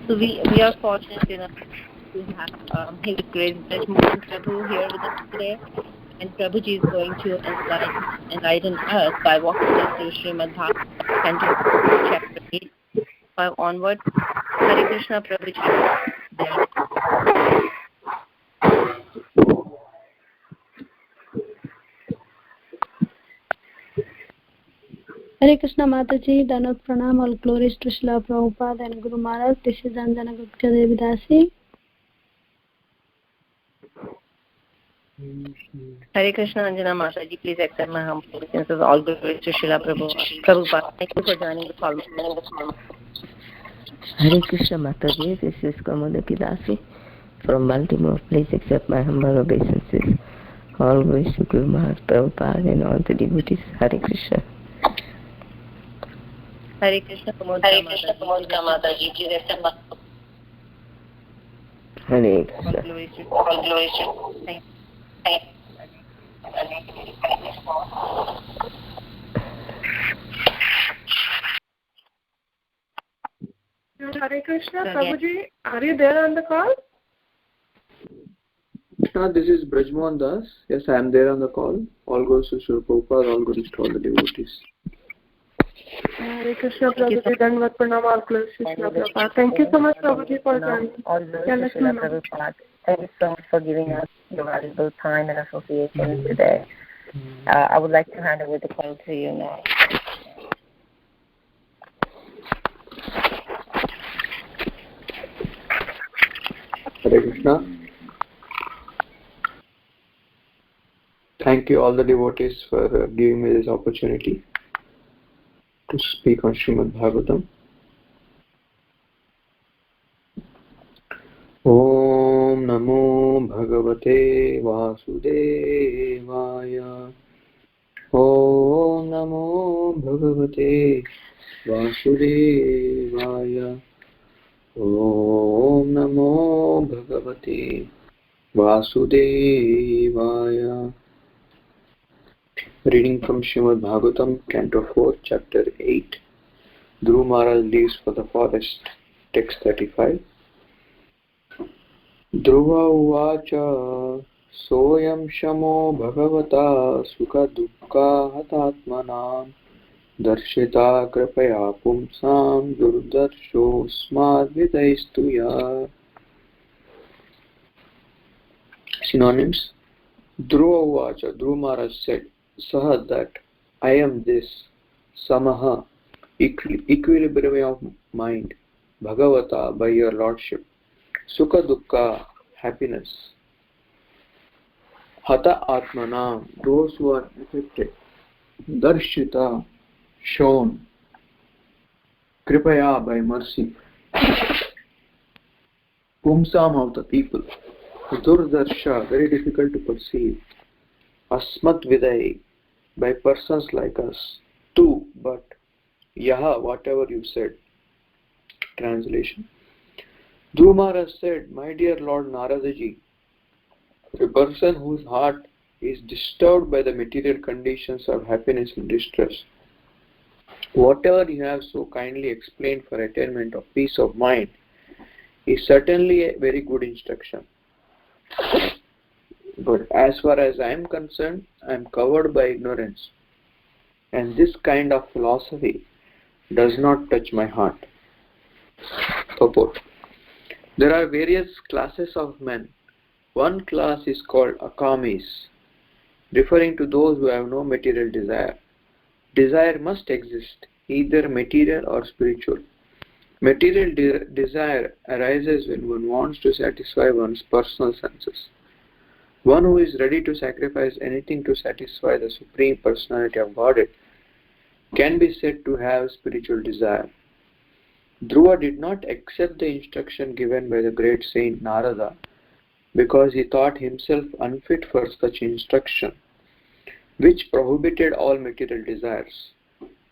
So we are fortunate enough to have His Grace Brajmohan Prabhu here with us today, and Prabhuji is going to enlighten us by walking us through Srimad Bhagavatam, Canto 4, Chapter 8, 5 onward. Hare Krishna, Prabhuji. Hare Krishna Mataji, Danot Pranam, all glories to Srila Prabhupada and Guru Maharaj. This is Anjana Gupta Devidasi. Hare Krishna, Anjana Mataji, please accept my humble obeisances. All glories to Srila Prabhupada. Thank you for joining the call. Hare Krishna Mataji, this is Kamodaki Dasi from Baltimore. Please accept my humble obeisances. All glories to Guru Maharaj, Prabhupada and all the devotees. Hare Krishna. Hare Krishna, Kamodaka Mataji, please accept my Hare Krishna. all glories to thank Hare Krishna, Prabhuji, are you there on the call? This is Brajmohan Das. Yes, I am there on the call. All goes to Srila Prabhupada, all goes to all the devotees. Hare Krishna, Prabhuji, Dandavat Pranam, all glories to Srila Prabhupada. Thank you so much, Prabhuji, for joining. All glories to Srila Prabhupada. Thank you so much for giving us your valuable time and association today. I would like to hand over the call to you now. Hare Krishna. Thank you all the devotees for giving me this opportunity to speak on Srimad Bhagavatam. Om Namo Bhagavate Vasudevaya. Om Namo Bhagavate Vasudevaya. Om Namo Bhagavate Vasudevaya. Reading from Srimad Bhagavatam, Canto 4, Chapter 8. Dhruva Maharaj leaves for the forest. Text 35. Dhruva uvacha soyam shamo bhagavata sukha dukkha hatatmanam darshita kripaya pumsam durdarsho smadvidaistuya. Synonyms. Dhruva uvacha, Dhruva Maharaj said, Saha, that I am this, Samaha, equilibrium of mind, Bhagavata, by your Lordship, Sukha Dukkha, happiness, Hata Atmanam, those who are affected, Darshita, shown, Kripaya, by mercy, Pumsam, of the people, Durdarsha, very difficult to perceive, Asmat Vidai, by persons like us, too, but Yaha, whatever you said. Translation. Dhruva Maharaj said, My dear Lord Naradaji, a person whose heart is disturbed by the material conditions of happiness and distress, whatever you have so kindly explained for attainment of peace of mind is certainly a very good instruction. But as far as I am concerned, I am covered by ignorance, and this kind of philosophy does not touch my heart. Purport. There are various classes of men. One class is called akamis, referring to those who have no material desire. Desire must exist, either material or spiritual. Material desire arises when one wants to satisfy one's personal senses. One who is ready to sacrifice anything to satisfy the Supreme Personality of Godhead can be said to have spiritual desire. Dhruva did not accept the instruction given by the great saint Narada because he thought himself unfit for such instruction, which prohibited all material desires.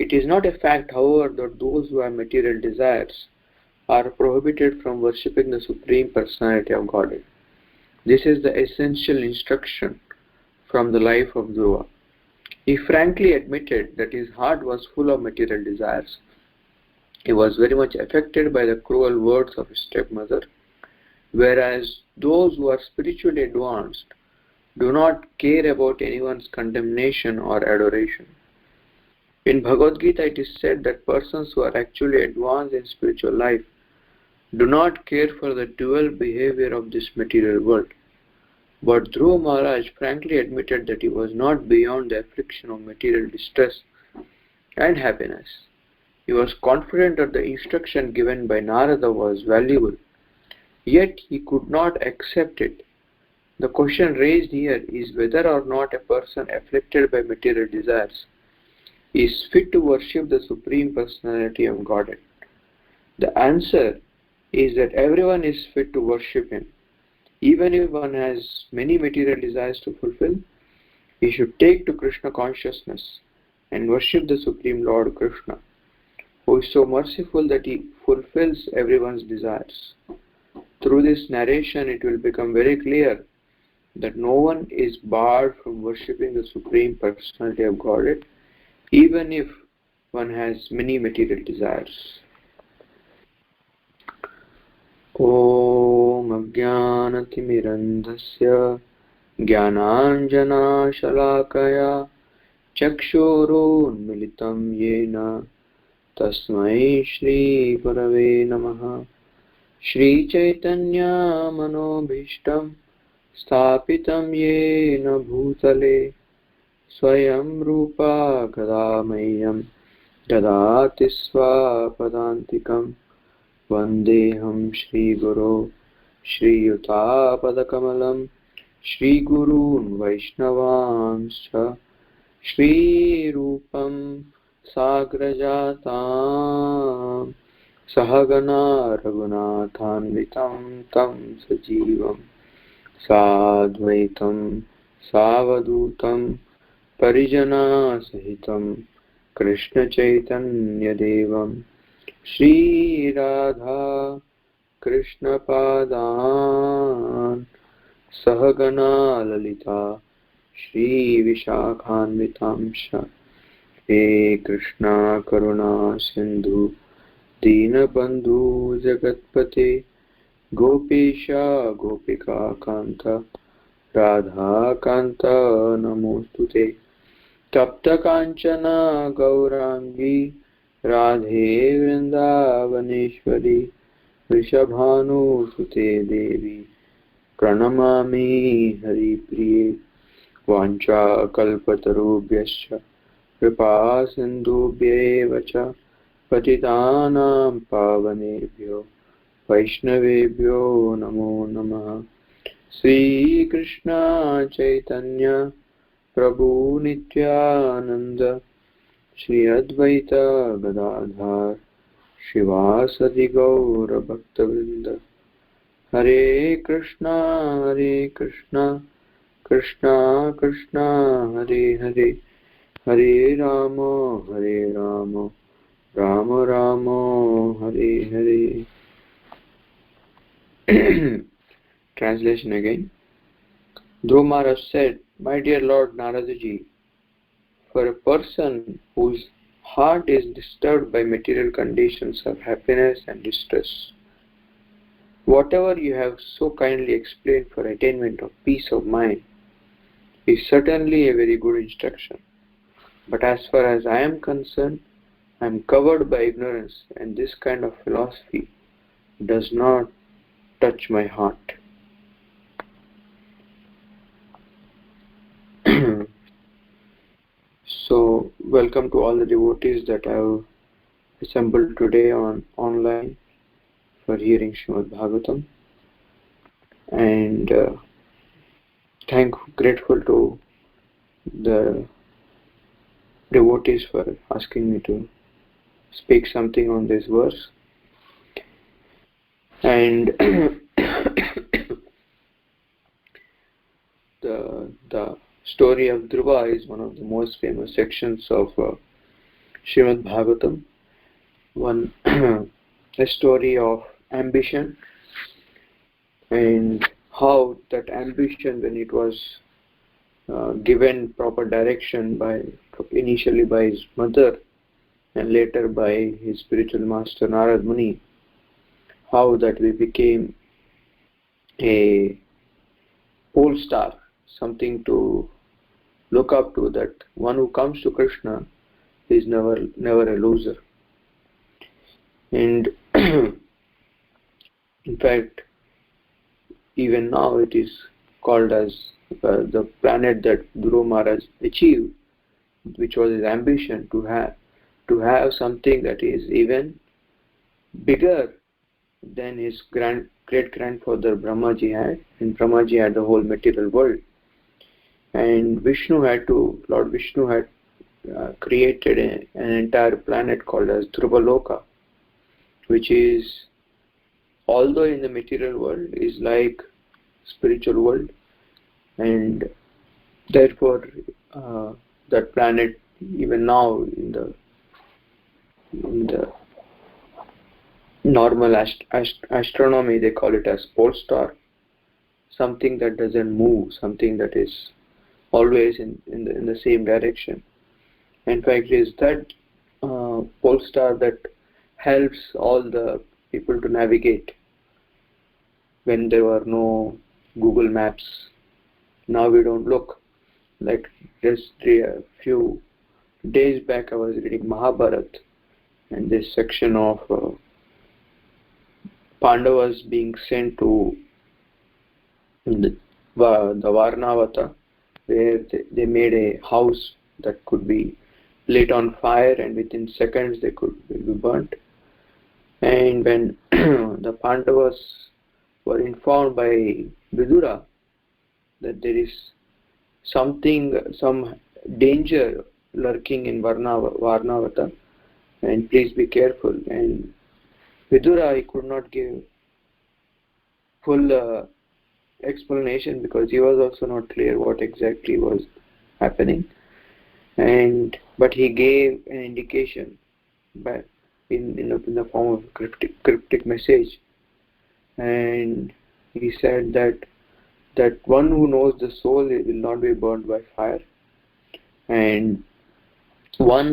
It is not a fact, however, that those who have material desires are prohibited from worshipping the Supreme Personality of Godhead. This is the essential instruction from the life of Dhruva. He frankly admitted that his heart was full of material desires. He was very much affected by the cruel words of his stepmother, whereas those who are spiritually advanced do not care about anyone's condemnation or adoration. In Bhagavad Gita, it is said that persons who are actually advanced in spiritual life do not care for the dual behavior of this material world. But Dhruva Maharaj frankly admitted that he was not beyond the affliction of material distress and happiness. He was confident that the instruction given by Narada was valuable, yet he could not accept it. The question raised here is whether or not a person afflicted by material desires is fit to worship the Supreme Personality of Godhead. The answer is that everyone is fit to worship Him. Even if one has many material desires to fulfill, he should take to Krishna consciousness and worship the Supreme Lord Krishna, who is so merciful that He fulfills everyone's desires. Through this narration, it will become very clear that no one is barred from worshipping the Supreme Personality of Godhead, even if one has many material desires. Om Ajnanatimirandhasya Jnananjana Shalakaya Chakshurunmilitam Yena Tasmai Shri Gurave Namaha. Shri Chaitanya Manobhishtam Sthapitam Yena Bhutale Swayam Rupa Kadamayam Dadati Swapadantikam Vandeham Shri Guru Shri Yuta Padakamalam Shri Gurun Vaishnavanscha Shri Rupam Sagrajatam Sahagana Raghunathanvitam Tam Sajivam Sadvaitam Savadutam Parijana Sahitam Krishna Chaitanya Devam Shri Radha Krishna Padan Sahagana Lalita Shri Vishakhanvitamsha He Krishna Karuna Sindhu Dinabandhu Jagatpate Gopesha Gopika Kanta Radha Kanta Namostute Tapta Kanchana Gaurangi Radhe Vrindavaneshwari Vrishabhanu Sute Devi Pranamami Hari Priye Vancha Kalpatarubhyascha Kripa Sindhubhyeva cha Patitanam Pavanebhyo Vaishnavebhyo Namo Namaha. Sri Krishna Chaitanya Prabhu Nityananda Shri Advaita Gadadhar Shivasadi Gaura Bhaktavrinda. Hare Krishna Krishna Krishna Hare Hare Hare Rama Rama Rama Hare Hare. Translation again. Dhruva Maharaj said, My dear Lord Naradaji, for a person whose heart is disturbed by material conditions of happiness and distress, whatever you have so kindly explained for attainment of peace of mind is certainly a very good instruction. But as far as I am concerned, I am covered by ignorance, and this kind of philosophy does not touch my heart. So, welcome to all the devotees that have assembled today online for hearing Srimad Bhagavatam, and grateful to the devotees for asking me to speak something on this verse. And the story of Dhruva is one of the most famous sections of Srimad Bhagavatam. A story of ambition, and how that ambition, when it was given proper direction initially by his mother, and later by his spiritual master Narad Muni, how that we became a pole star, something to look up to, that one who comes to Krishna is never a loser. And in fact, even now it is called as the planet that Dhruva Maharaj achieved, which was his ambition to have something that is even bigger than his great grandfather Brahmaji had, and Brahmaji had the whole material world. And Lord Vishnu had created an entire planet called as Dhruvaloka, which is, although in the material world, is like spiritual world, and therefore that planet, even now in the normal astronomy, they call it as pole star, something that doesn't move, something that is always in the same direction. In fact, it is that pole star that helps all the people to navigate when there were no Google Maps. Now we don't look. Like just a few days back, I was reading Mahabharata, and this section of Pandavas being sent to the Varnavata, where they made a house that could be lit on fire, and within seconds they could be burnt. And when the Pandavas were informed by Vidura that there is some danger lurking in Varnavata, and please be careful. And Vidura, he could not give full explanation because he was also not clear what exactly was happening. But he gave an indication in the form of cryptic message, and he said that one who knows the soul will not be burned by fire, and one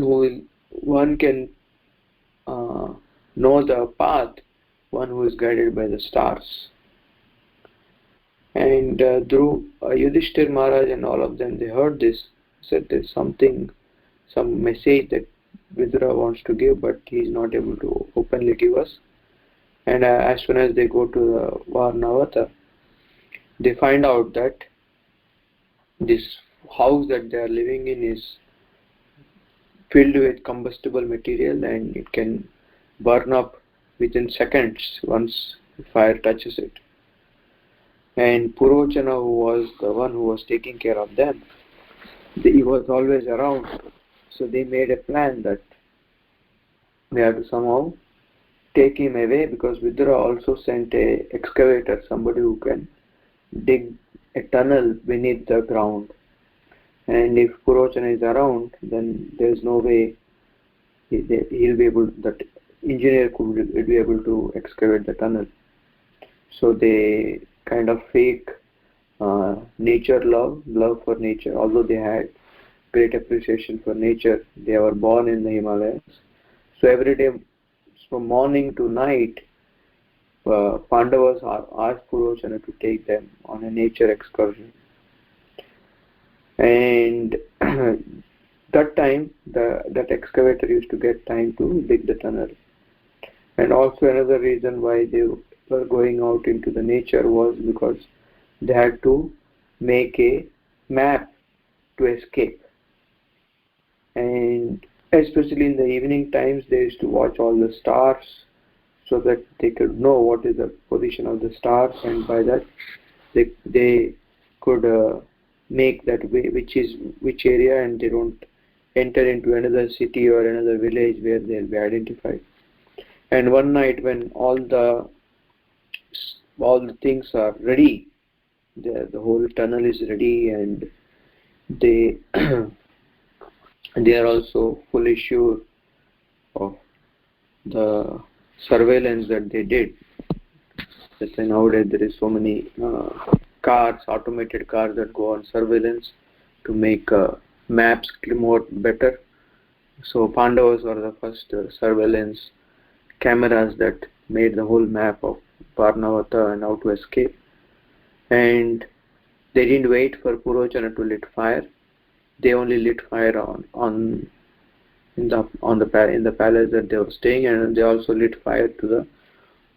can know the path, one who is guided by the stars. And through Yudhishthir Maharaj and all of them, they heard this, said there's some message that Vidura wants to give, but he is not able to openly give us. And as soon as they go to the Varnavata, they find out that this house that they are living in is filled with combustible material, and it can burn up within seconds once fire touches it. And Purochana, who was the one who was taking care of them, he was always around. So they made a plan that they have to somehow take him away, because Vidura also sent a excavator, somebody who can dig a tunnel beneath the ground. And if Purochana is around, then there is no way that engineer could be able to excavate the tunnel. So they kind of fake nature love for nature. Although they had great appreciation for nature, they were born in the Himalayas. So every day, from morning to night, Pandavas asked Purochana to take them on a nature excursion. And that time, that excavator used to get time to dig the tunnel. And also another reason why they were going out into the nature was because they had to make a map to escape. And especially in the evening times, they used to watch all the stars so that they could know what is the position of the stars, and by that they could make that way which area, and they don't enter into another city or another village where they'll be identified. And one night, when all the things are ready, the whole tunnel is ready, and they are also fully sure of the surveillance that they did. Just like nowadays there is so many automated cars that go on surveillance to make maps more better. So Pandavas were the first surveillance cameras that made the whole map of Varnavata and how to escape. And they didn't wait for Purochana to lit fire. They only lit fire in the palace that they were staying, and they also lit fire to the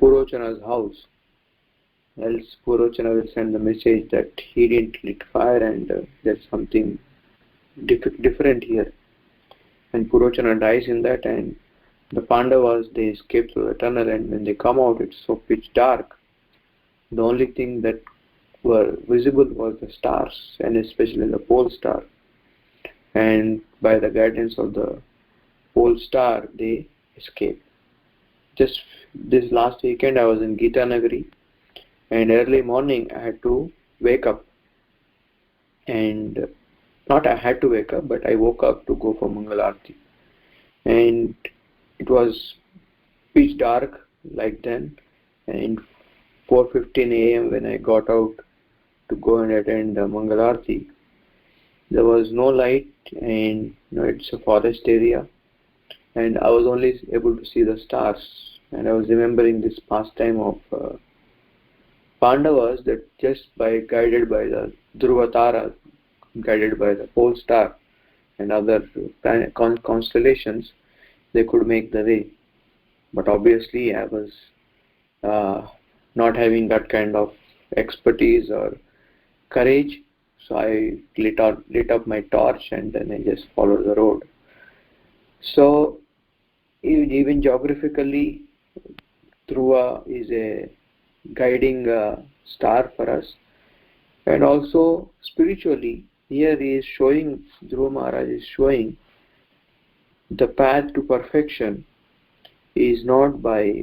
Purochana's house. Else Purochana will send the message that he didn't lit fire and there's something different here. And Purochana dies in that, and the Pandavas, they escape through the tunnel, and when they come out, it's so pitch dark. The only thing that were visible was the stars, and especially the pole star. And by the guidance of the pole star, they escape. Just this last weekend, I was in Gita Nagari, and early morning I had to wake up. And not I had to wake up, but I woke up to go for Mangal Aarti. And it was pitch dark like then, and 4:15 a.m. when I got out to go and attend Mangal Aarti, there was no light, and it's a forest area, and I was only able to see the stars. And I was remembering this pastime of Pandavas, that just guided by the Dhruvatara, guided by the pole star and other constellations, they could make the way. But obviously I was not having that kind of expertise or courage, so I lit up my torch and then I just followed the road. So even geographically, Dhruva is a guiding star for us, and also spiritually, here he is showing, Dhruva Maharaj is showing the path to perfection is not by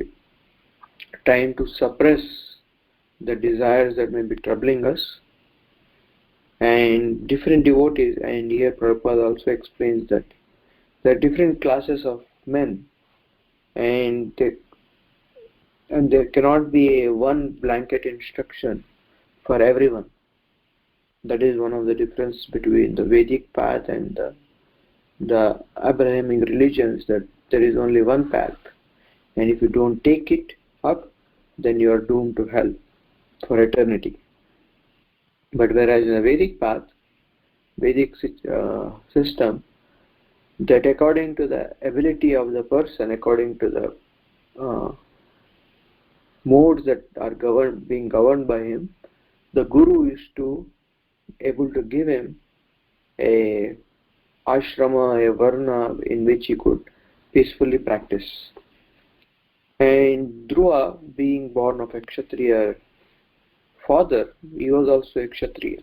trying to suppress the desires that may be troubling us. And different devotees, and here Prabhupada also explains that there are different classes of men, and there cannot be a one blanket instruction for everyone. That is one of the difference between the Vedic path and the Abrahamic religions, that there is only one path, and if you don't take it up, then you are doomed to hell for eternity. But whereas in the Vedic path, Vedic system, that according to the ability of the person, according to the modes that are being governed by him, the guru is able to give him a ashrama, a varna in which he could peacefully practice. And Dhruva, being born of a Kshatriya father, he was also a Kshatriya.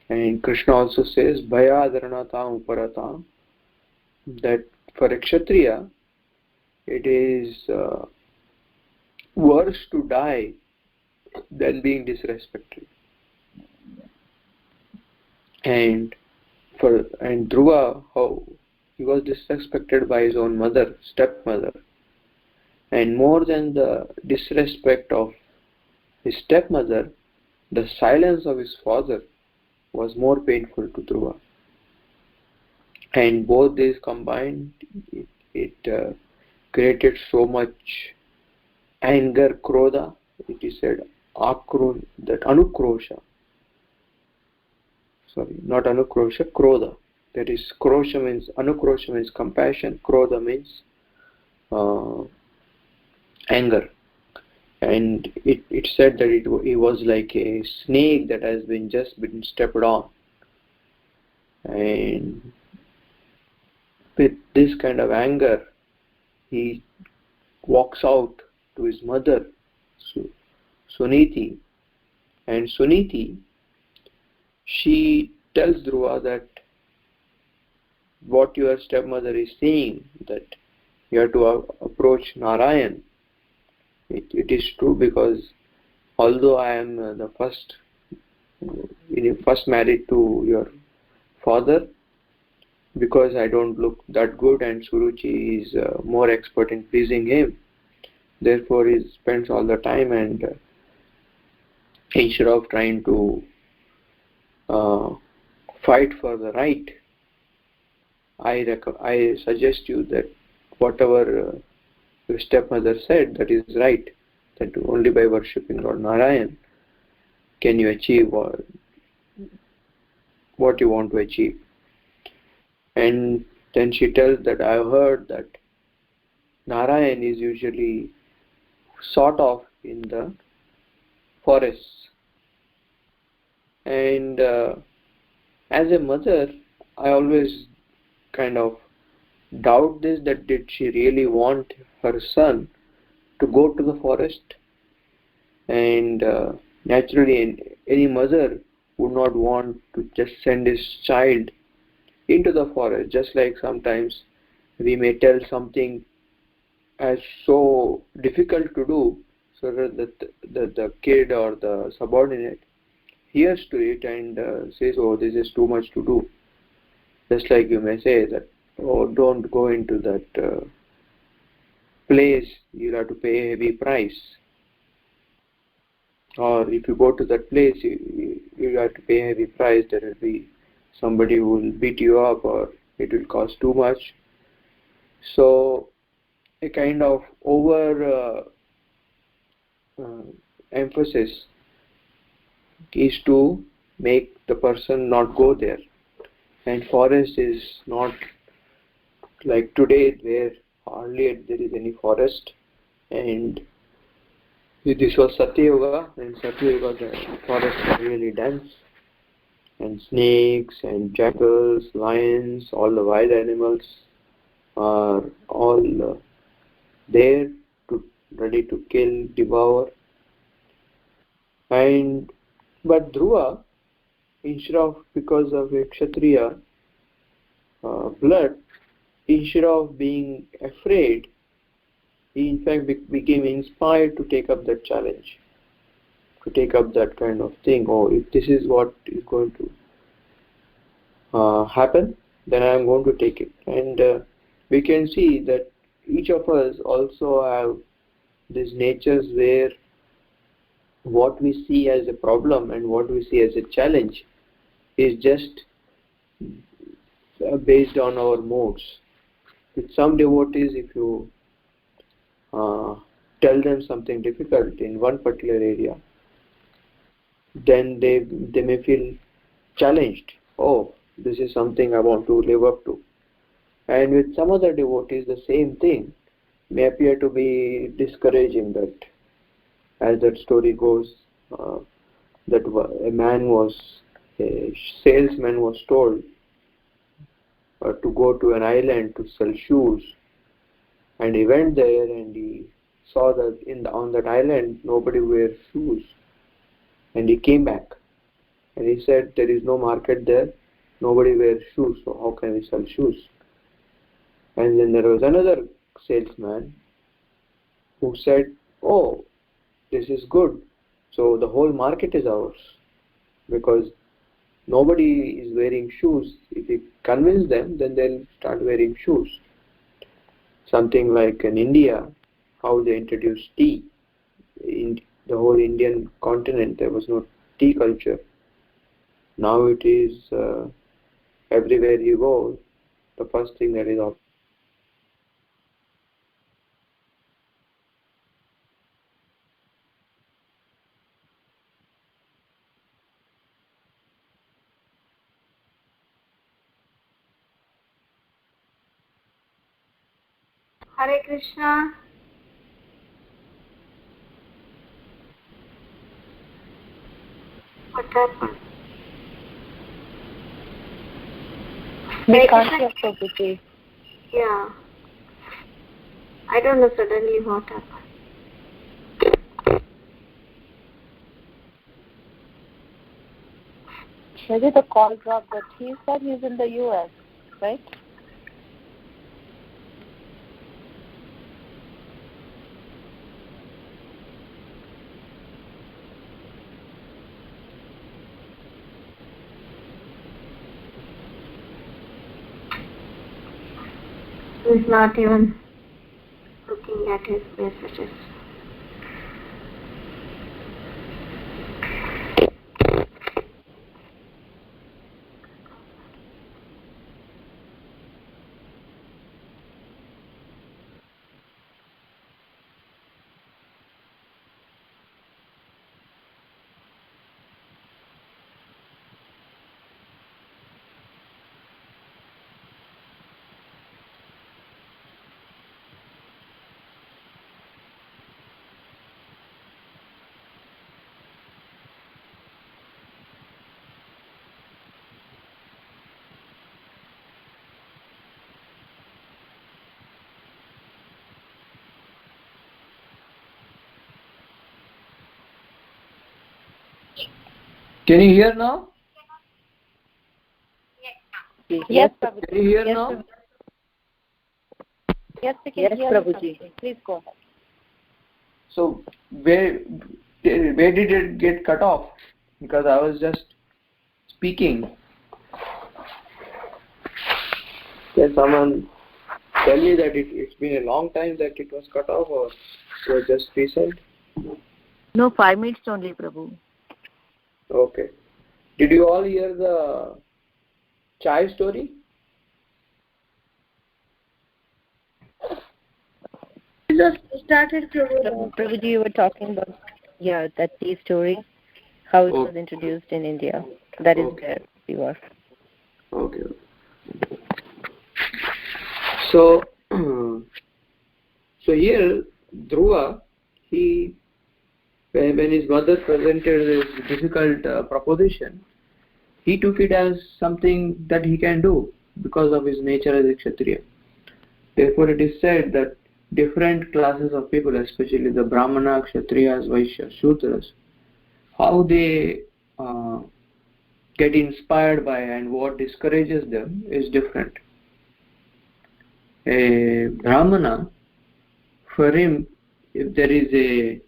And Krishna also says, Bhayadaranatam uparatam, that for a Kshatriya, it is worse to die than being disrespected. And Dhruva, how he was disrespected by his own mother, stepmother, and more than the disrespect of his stepmother, the silence of his father was more painful to Dhruva. And both these combined, it created so much anger, krodha. It is said, that anukrosha. Sorry, not anukrosha, krodha. That is, anukrosha means compassion, krodha means anger. And it said that it was like a snake that has just been stepped on. And with this kind of anger, he walks out to his mother, Suniti. And Suniti, she tells Dhruva that what your stepmother is saying, that you have to approach Narayan. It is true, because although I am the first married to your father, because I don't look that good and Suruchi is more expert in pleasing him, therefore he spends all the time, and instead of trying to fight for the right, I suggest you that whatever your stepmother said, that is right. That only by worshipping Lord Narayan can you achieve what you want to achieve. And then she tells that I have heard that Narayan is usually sought of in the forests. And as a mother, I always kind of doubt this, that did she really want her son to go to the forest? And naturally any mother would not want to just send his child into the forest, just like sometimes we may tell something as so difficult to do so that the kid or the subordinate hears to it and says, oh, this is too much to do. Just like you may say that, oh, don't go into that place, you'll have to pay a heavy price. Or if you go to that place, you have to pay a heavy price. There will be somebody who will beat you up, or it will cost too much. So a kind of over emphasis is to make the person not go there. And forest is not like today, where hardly there is any forest. And this was Satya Yuga, and Satya Yuga the forests are really dense, and snakes and jackals, lions, all the wild animals are all there to ready to kill, devour. And but Dhruva, instead of, because of a Kshatriya blood, instead of being afraid, he in fact became inspired to take up that challenge, to take up that kind of thing. Oh, if this is what is going to happen, then I am going to take it. And we can see that each of us also have these natures where what we see as a problem and what we see as a challenge is just based on our modes. With some devotees, if you tell them something difficult in one particular area, then they may feel challenged. Oh, this is something I want to live up to. And with some other devotees, the same thing may appear to be discouraging. That, as that story goes, that a salesman was told to go to an island to sell shoes, and he went there and he saw that on that island nobody wears shoes, and he came back and he said, there is no market there, nobody wears shoes, so how can we sell shoes? And then there was another salesman who said, oh, this is good, so the whole market is ours, because nobody is wearing shoes. If we convince them, then they'll start wearing shoes. Something like in India, how they introduced tea. In the whole Indian continent, there was no tea culture. Now it is everywhere you go, the first thing that is offered. Hare Krishna. What happened? We can't hear Prabhuji. Yeah. I don't know suddenly what happened. Maybe the call dropped, but he said he's in the US, right? He's not even looking at his messages. Can you hear now? Yes, Can you hear yes, now? Yes, Prabhuji. Please go ahead. So where did it get cut off? Because I was just speaking. Can someone tell me that it's been a long time that it was cut off, or it was just recent? No, 5 minutes only, Prabhu. Okay. Did you all hear the chai story? Just started, Prabhu. Prabhuji, you were talking about that tea story, how it was introduced in India. That is where we were. Okay. So, here Dhruva, when his mother presented this difficult proposition, he took it as something that he can do because of his nature as a Kshatriya. Therefore, it is said that different classes of people, especially the Brahmana, Kshatriyas, Vaishyas, Shudras, how they get inspired by and what discourages them is different. A Brahmana, for him, if there is a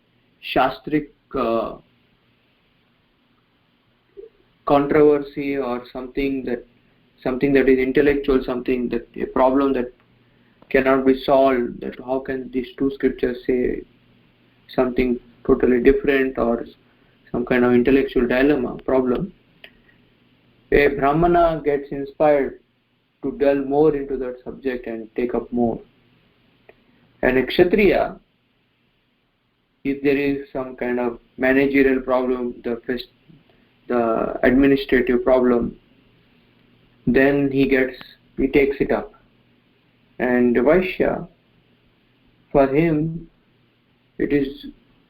shastric controversy or something that is intellectual, something that a problem that cannot be solved, that how can these two scriptures say something totally different, or some kind of intellectual dilemma problem, a Brahmana gets inspired to delve more into that subject and take up more. And a Kshatriya, if there is some kind of managerial problem, the administrative problem, then he takes it up. And Vaishya, for him, it is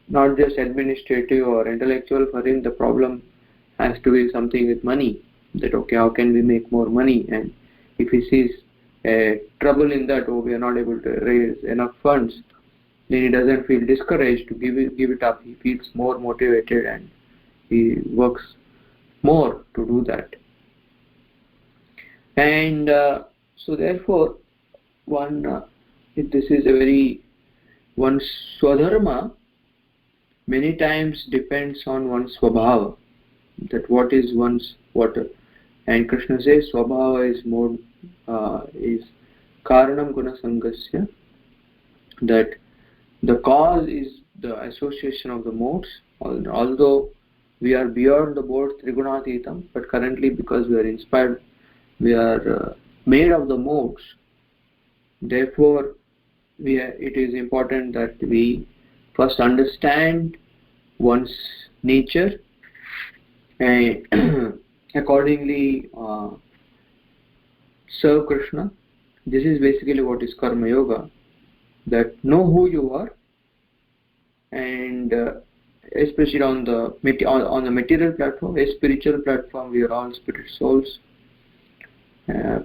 not just administrative or intellectual. For him, the problem has to be something with money. That how can we make more money? And if he sees trouble in that, we are not able to raise enough funds, then he doesn't feel discouraged to give it up. He feels more motivated and he works more to do that. And so therefore, this is one's swadharma many times depends on one's swabhava, that what is one's water. And Krishna says swabhava is more is karanam guna sangasya, that the cause is the association of the modes. Although we are beyond the mode trigunatitam, but currently because we are inspired, we are made of the modes. Therefore, it is important that we first understand one's nature and accordingly serve Krishna. This is basically what is Karma Yoga, that know who you are, and especially on the material platform, a spiritual platform, we are all spirit souls,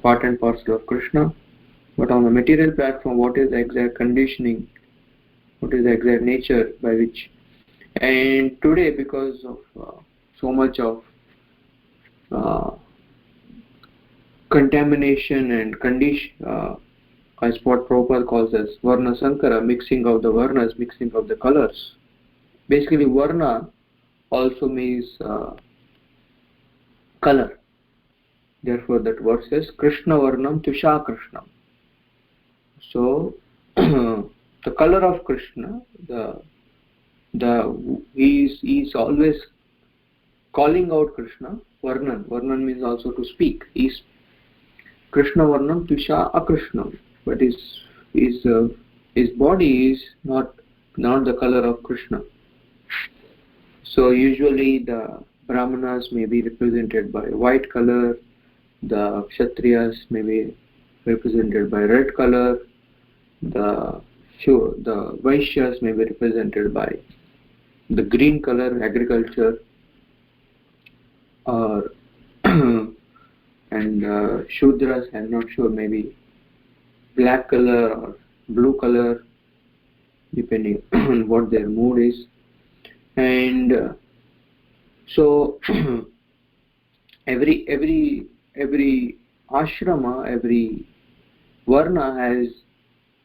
part and parcel of Krishna. But on the material platform, what is the exact conditioning? What is the exact nature by which? And today, because of so much of contamination and condition, as what Prabhupada calls as Varna Sankara, mixing of the Varnas, mixing of the colors. Basically, Varna also means color. Therefore, that word says Krishna Varnam Tusha Krishnam. So, the color of Krishna, he is always calling out Krishna. Varnan means also to speak. Is Krishna Varnam Tusha Akrishnam, but his body is not the color of Krishna. So usually the Brahmanas may be represented by white color, the Kshatriyas may be represented by red color, the Vaishyas may be represented by the green color, agriculture, or and Shudras, I'm not sure, maybe black color or blue color, depending on what their mood is. And So every ashrama, every varna has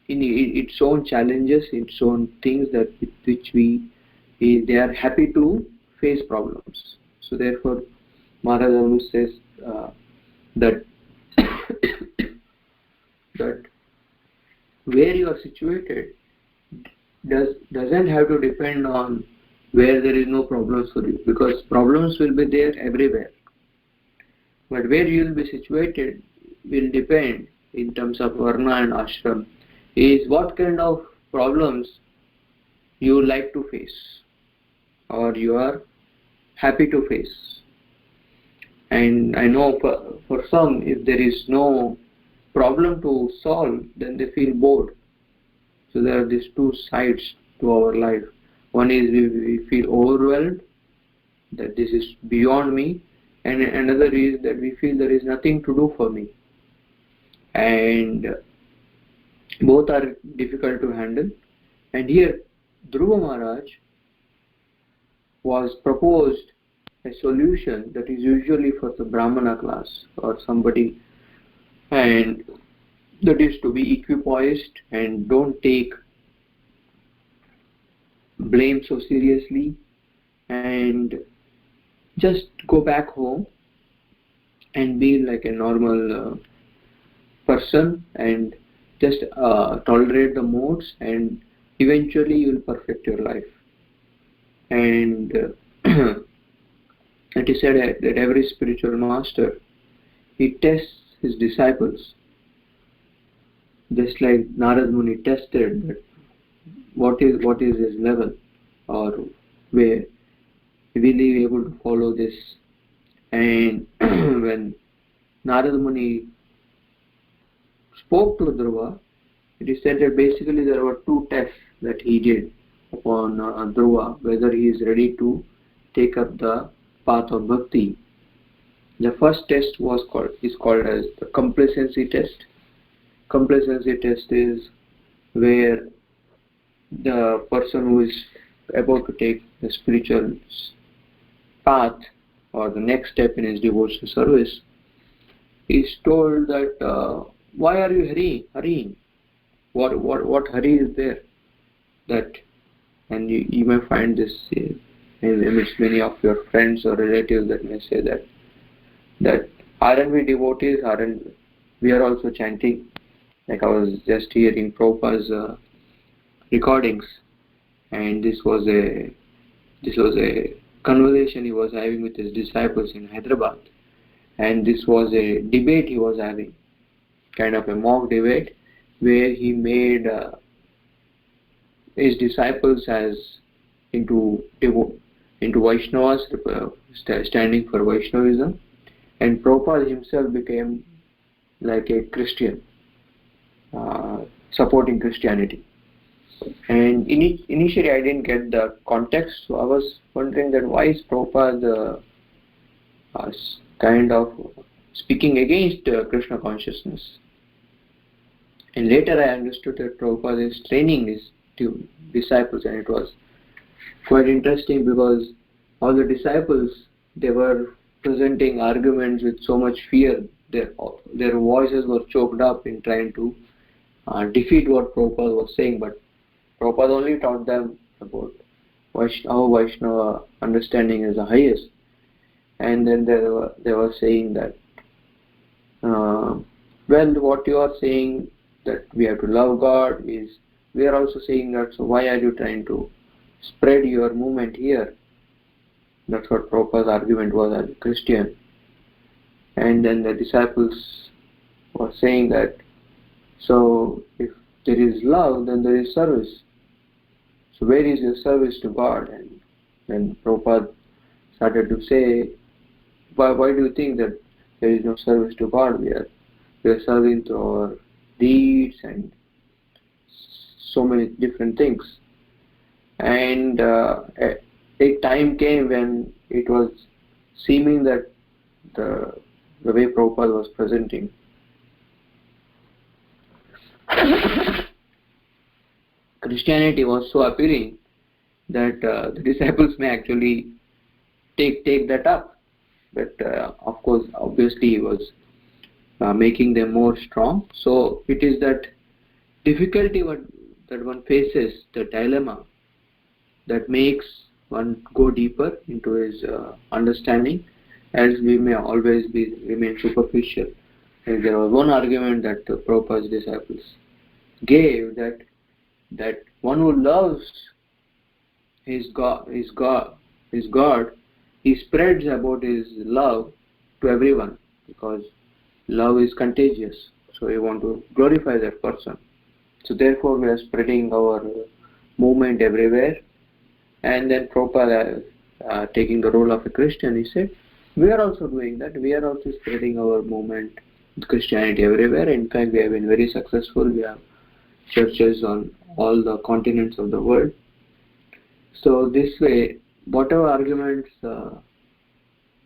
in its own challenges, its own things that with which they are happy to face problems. So therefore, Maharaj always says that that where you are situated doesn't have to depend on where there is no problems for you, because problems will be there everywhere. But where you will be situated will depend in terms of varna and ashram, is what kind of problems you like to face or you are happy to face. And I know for some, if there is no problem to solve, then they feel bored. So there are these two sides to our life. One is we feel overwhelmed, that this is beyond me, and another is that we feel there is nothing to do for me. And both are difficult to handle. And here Dhruva Maharaj was proposed a solution that is usually for the Brahmana class or somebody, and that is to be equipoised and don't take blame so seriously, and just go back home and be like a normal person and just tolerate the modes, and eventually you will perfect your life. And it is said that every spiritual master, he tests his disciples, just like Narad Muni tested that what is his level, or where will he be able to follow this. And when Narad Muni spoke to Dhruva, it is said that basically there were two tests that he did upon Dhruva, whether he is ready to take up the path of bhakti. The first test is called as the complacency test. Complacency test is where the person who is about to take the spiritual path or the next step in his devotional service is told that why are you hurrying? What hurry is there? That, and you may find this in many of your friends or relatives that may say that aren't we devotees? We are also chanting? Like I was just hearing Prabhupada's recordings, and this was a conversation he was having with his disciples in Hyderabad, and this was a debate he was having, kind of a mock debate, where he made his disciples as into Vaishnavas, standing for Vaishnavism, and Prabhupada himself became like a Christian, supporting Christianity. And initially I didn't get the context, so I was wondering that why is Prabhupada kind of speaking against Krishna consciousness. And later I understood that Prabhupada is training his disciples, and it was quite interesting because all the disciples, they were presenting arguments with so much fear. Their voices were choked up in trying to defeat what Prabhupada was saying, but Prabhupada only taught them about how Vaishnava understanding is the highest. And then they were saying that, well, what you are saying that we have to love God is, we are also saying that, so why are you trying to spread your movement here? That's what Prabhupada's argument was as a Christian. And then the disciples were saying that, so if there is love, then there is service. So where is your service to God? And then Prabhupada started to say, why do you think that there is no service to God? We are serving through our deeds and so many different things. And a time came when it was seeming that the way Prabhupada was presenting, Christianity was so appealing that the disciples may actually take that up. But of course, obviously, he was making them more strong. So it is that difficulty that one faces, the dilemma, that makes one go deeper into his understanding, as we may always remain superficial. And there was one argument that Prabhupada's disciples gave, that one who loves his God, he spreads about his love to everyone, because love is contagious. So we want to glorify that person. So therefore we are spreading our movement everywhere. And then Prabhupada, taking the role of a Christian, he said, we are also doing that. We are also spreading our movement, Christianity everywhere. In fact, we have been very successful. We have churches on all the continents of the world. So this way, whatever arguments the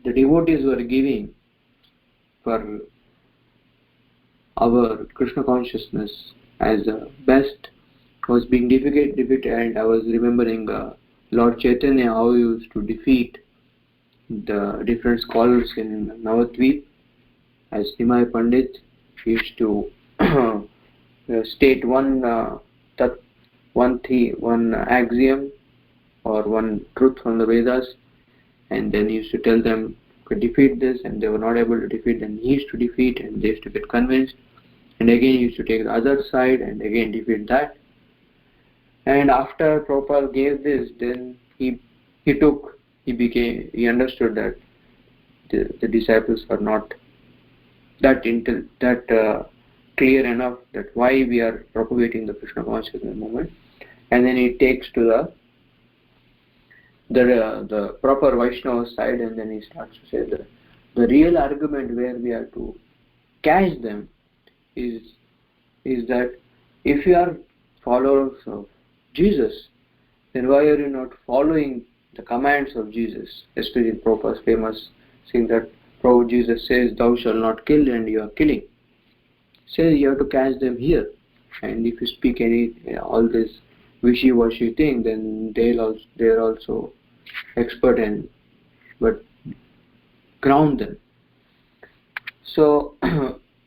devotees were giving for our Krishna consciousness as the best was being defeated, and I was remembering Lord Chaitanya, how he used to defeat the different scholars in Navadvip. As Nimai Pandit, he used to state one axiom or one truth from the Vedas, and then he used to tell them to defeat this, and they were not able to defeat, and he used to defeat, and they used to get convinced, and again he used to take the other side and again defeat that. And after Prabhupada gave this, then he understood that the disciples were not that clear enough that why we are propagating the Krishna consciousness movement. And then he takes to the proper Vaishnava side, and then he starts to say the real argument where we have to catch them is that if you are followers of Jesus, then why are you not following the commands of Jesus? Especially Prabhupada's famous thing that Jesus says, thou shalt not kill, and you are killing. Says you have to catch them here. And if you speak all this wishy-washy thing, then they're also expert in, but ground them. So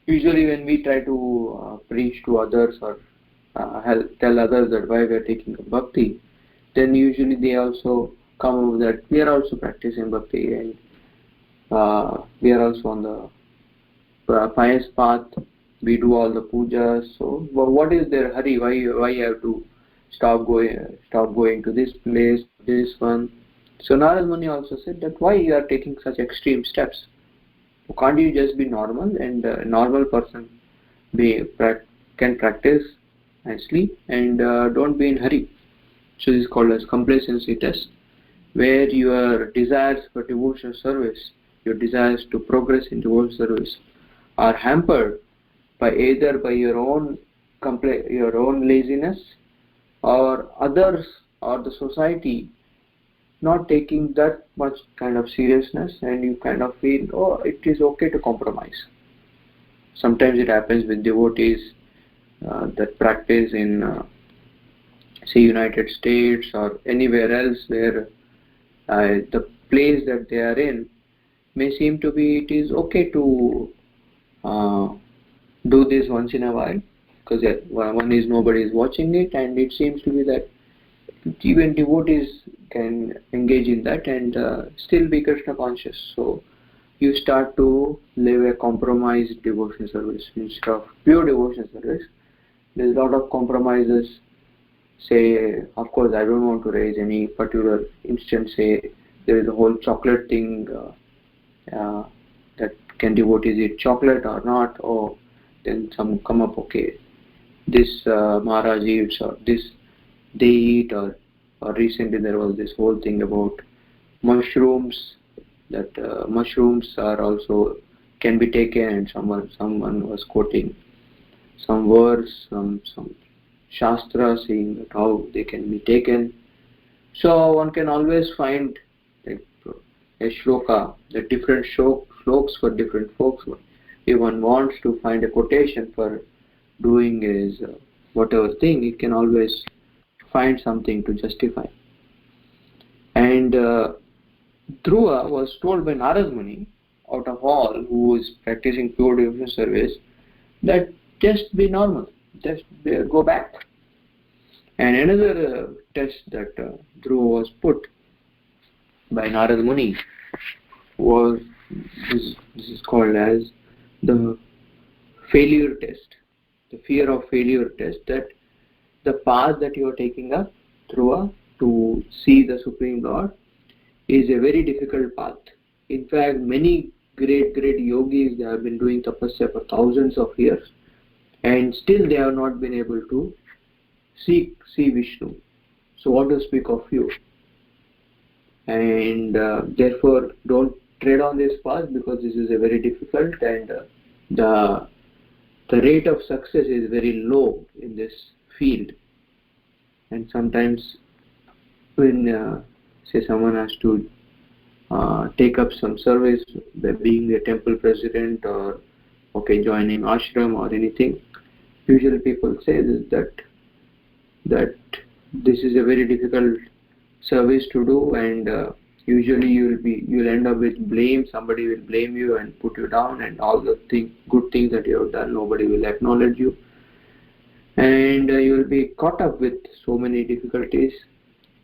usually when we try to preach to others or tell others that why we are taking up bhakti, then usually they also come over that we are also practicing bhakti, and we are also on the pious path. We do all the pujas. So what is their hurry? Why you have to stop going to this place, this one? So Narad Muni also said that why you are taking such extreme steps? Can't you just be normal, and a normal person can practice and sleep, and don't be in hurry. So this is called as complacency test, where your desires for devotional service, your desires to progress in devotional service, are hampered by either by your own laziness, or others or the society not taking that much kind of seriousness, and you kind of feel, oh, it is okay to compromise. Sometimes it happens with devotees that practice in say United States or anywhere else, where the place that they are in may seem to be, it is okay to do this once in a while, because nobody is watching it, and it seems to be that even devotees can engage in that and still be Krishna conscious. So you start to live a compromised devotional service instead of pure devotional service. There's a lot of compromises. Say, of course, I don't want to raise any particular instance. Say there is a whole chocolate thing, that can devotees eat chocolate or not, or then some come up, okay, this Maharaj eats, or this they eat, or recently there was this whole thing about mushrooms, that mushrooms are also can be taken, and someone was quoting some words, some shastra saying that how they can be taken. So one can always find a shloka, the different shlokas for different folks. If one wants to find a quotation for doing his whatever thing, he can always find something to justify. And Dhruva was told by Narad Muni, out of all who is practicing pure devotional service, that just be normal, just go back. And another test that Dhruva was put by Narad Muni was this is called as the failure test, the fear of failure test, that the path that you are taking up, Dhruva, to see the Supreme Lord is a very difficult path. In fact, many great yogis, they have been doing tapasya for thousands of years, and still they have not been able to see Vishnu. So what to speak of you? And therefore don't tread on this path, because this is a very difficult, and the rate of success is very low in this field. And sometimes when say someone has to take up some service, by being a temple president or joining ashram or anything, usually people say that this is a very difficult service to do, and usually you'll end up with blame. Somebody will blame you and put you down, and all the good things that you have done, nobody will acknowledge you, and you will be caught up with so many difficulties.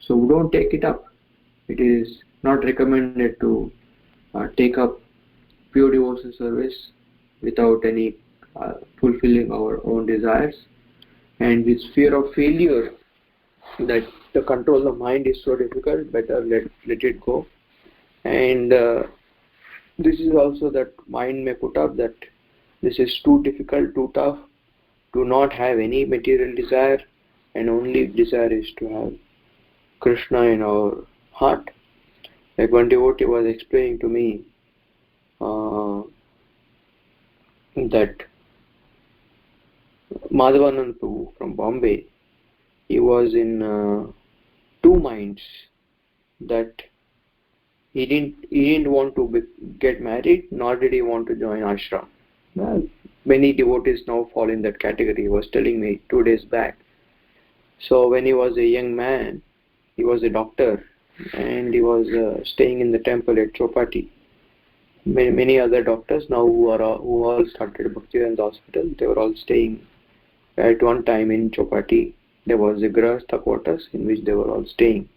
So don't take it up. It is not recommended to take up pure devotional service without any fulfilling our own desires. And with fear of failure, that the control of mind is so difficult, better let it go. And this is also that mind may put up that this is too difficult, too tough, to not have any material desire, and only desire is to have Krishna in our heart. Like one devotee was explaining to me that Madhavanand Prabhu from Bombay, he was in two minds, that he didn't want to get married, nor did he want to join ashram. Well, many devotees now fall in that category. He was telling me 2 days back. So when he was a young man, he was a doctor, and he was staying in the temple at Chopati. Many other doctors now who all started Bhaktivedanta Hospital, they were all staying at one time in Chopati. There was a Grahastha quarters in which they were all staying.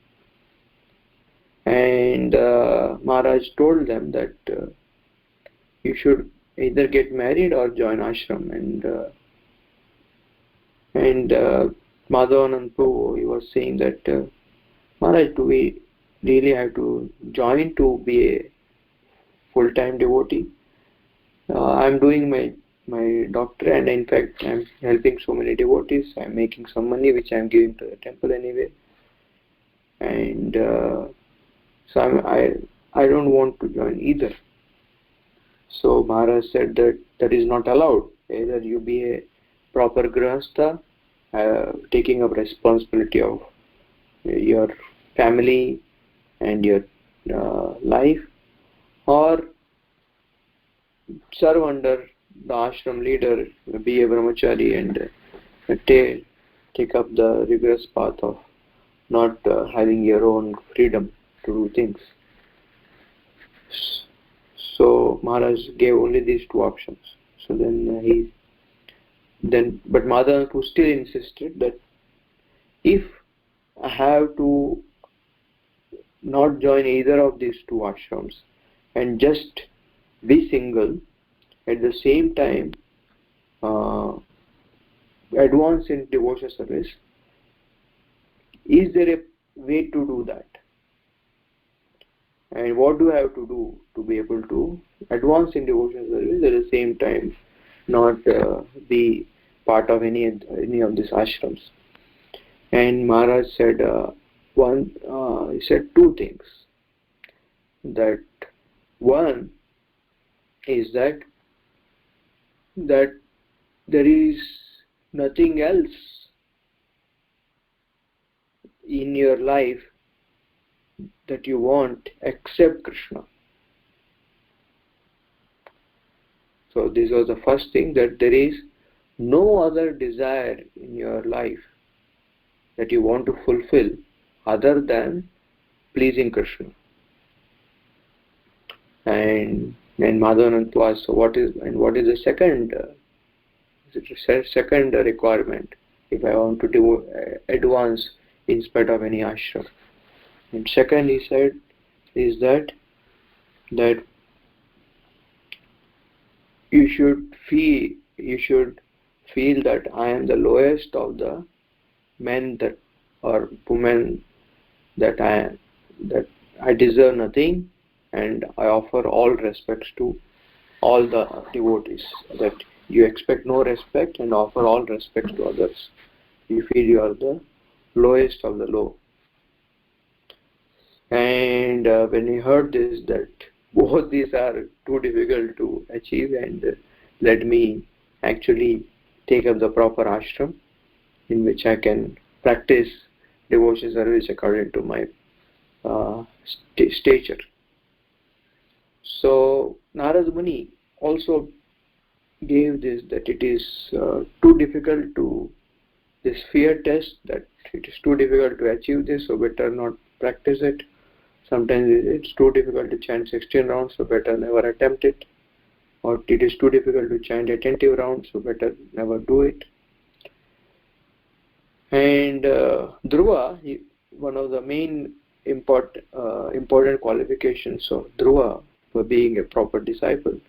And Maharaj told them that you should either get married or join ashram. And Madhavanand Prabhu, he was saying that Maharaj, do we really have to join to be a full-time devotee? I'm doing my doctorate, and in fact I'm helping so many devotees. I'm making some money which I'm giving to the temple anyway, and so I don't want to join either. So Maharaj said that is not allowed. Either you be a proper grahastha, taking up responsibility of your family and your life, or serve under the ashram leader, be a brahmachari, and take up the rigorous path of not having your own freedom to do things. So Maharaj gave only these two options. So but Madhavanand still insisted that if I have to not join either of these two ashrams and just be single, at the same time advance in devotional service, is there a way to do that? And what do I have to do to be able to advance in devotional service at the same time not be part of any of these ashrams? And Maharaj said he said two things. That one is that there is nothing else in your life that you want except Krishna. So this was the first thing, that there is no other desire in your life that you want to fulfill other than pleasing Krishna. And Madhavanand was, so what is the second second requirement if I want to do advance in spite of any ashram? And second, he said, is that you should feel that I am the lowest of the men that or women, that I deserve nothing, and I offer all respects to all the devotees. That you expect no respect and offer all respect to others. You feel you are the lowest of the low. And when he heard this, that both these are too difficult to achieve, and let me actually take up the proper ashram in which I can practice devotion service according to my stature. So Narad Muni also gave this, that it is too difficult to, this fear test, that it is too difficult to achieve this, so better not practice it. Sometimes it's too difficult to chant 16 rounds, so better never attempt it. Or it is too difficult to chant attentive rounds, so better never do it. And Dhruva, one of the main important qualifications of Dhruva for being a proper disciple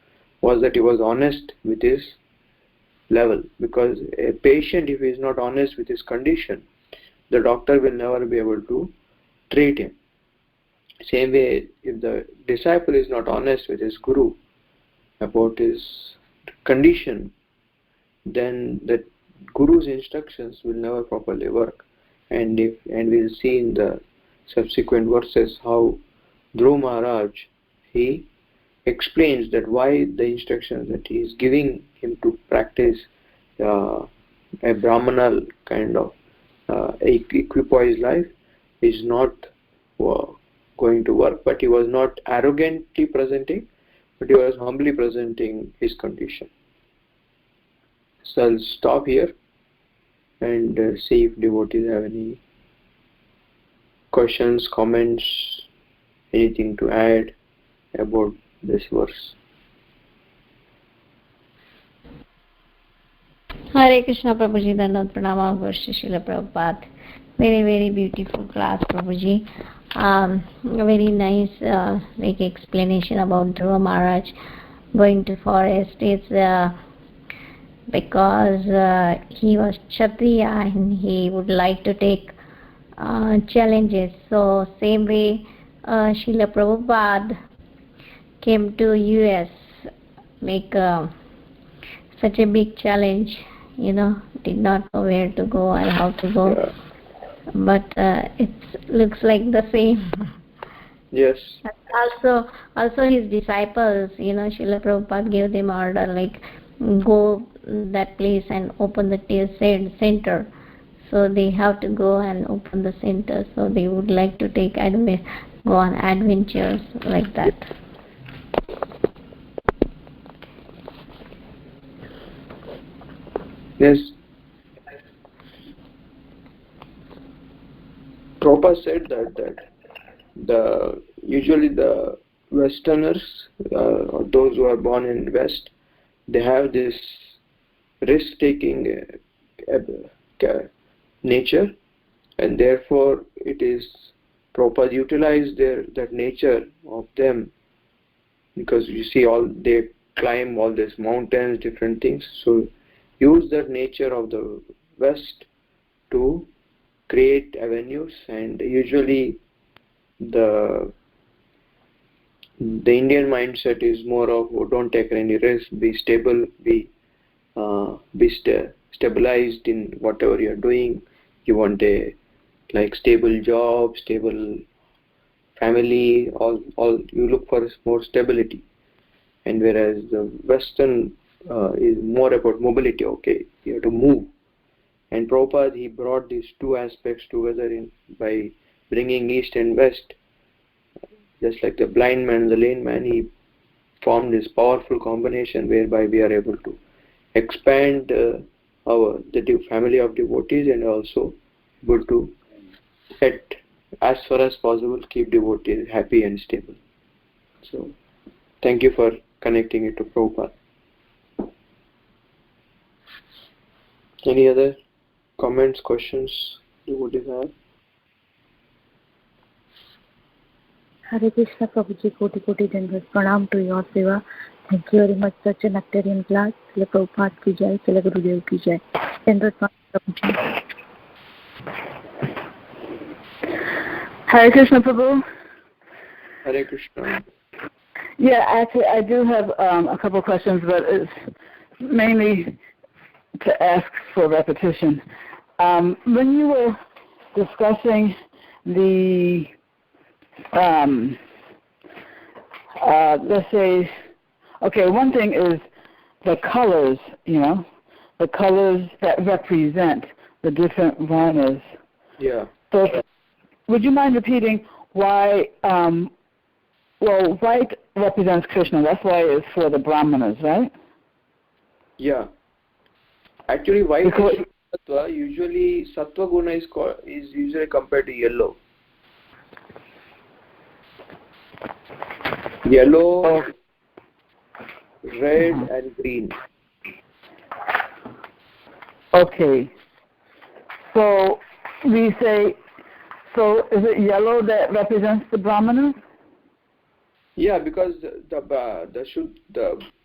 was that he was honest with his level. Because a patient, if he is not honest with his condition, the doctor will never be able to treat him. Same way, if the disciple is not honest with his guru about his condition, then the guru's instructions will never properly work. And we'll see in the subsequent verses how Dhruva Maharaj, he explains that why the instructions that he is giving him to practice a Brahmanal kind of equipoised life is not going to work. But he was not arrogantly presenting, but he was humbly presenting his condition. So I'll stop here and see if devotees have any questions, comments, anything to add about this verse. Hare Krishna Prabhuji, Dandavat Pranama, Varshya Srila Prabhupada. Very, very beautiful class, Prabhuji. Very nice explanation about Dhruva Maharaj going to forest. It's because he was Kshatriya and he would like to take challenges. So same way Srila Prabhupada came to US, make such a big challenge, did not know where to go and how to go. Yeah. But it looks like the same. Yes. Also his disciples, Srila Prabhupada gave them order, like, go that place and open the center. So they have to go and open the center. So they would like to go on adventures like that. Yes. Prabhupada said that usually the Westerners, or those who are born in West, they have this risk-taking nature, and therefore it is Prabhupada utilized that nature of them, because you see they climb all these mountains, different things. So use that nature of the West to create avenues. And usually the Indian mindset is more of, don't take any risk, be stable, be stabilized in whatever you're doing. You want a stable job, stable family, all you look for is more stability. And whereas the Western is more about mobility. Okay, you have to move. And Prabhupada, he brought these two aspects together by bringing East and West. Just like the blind man and the lame man, he formed this powerful combination whereby we are able to expand the family of devotees, and also able to, as far as possible, keep devotees happy and stable. So Thank you for connecting it to Prabhupada. Any other comments, questions you would have? Hare Krishna Prabhuji, Koti Koti Dandavat Pranam to your seva. Thank you very much. Such a nectarian class. Srila Prabhupada ki jai, Srila Gurudev ki jai. Dandavat Prabhuji. Hare Krishna Prabhu. Hare Krishna. Yeah, actually, I do have a couple of questions, but it's mainly to ask for repetition. When you were discussing the, let's say, okay, one thing is the colors, the colors that represent the different varnas. Yeah. So, would you mind repeating why, white represents Krishna, that's why it's for the Brahmanas, right? Yeah. Actually, white is Sattva. Usually, Sattva Guna is usually compared to yellow. Yellow, red, and green. Okay. So, we say, so is it yellow that represents the Brahmanas? Yeah, because the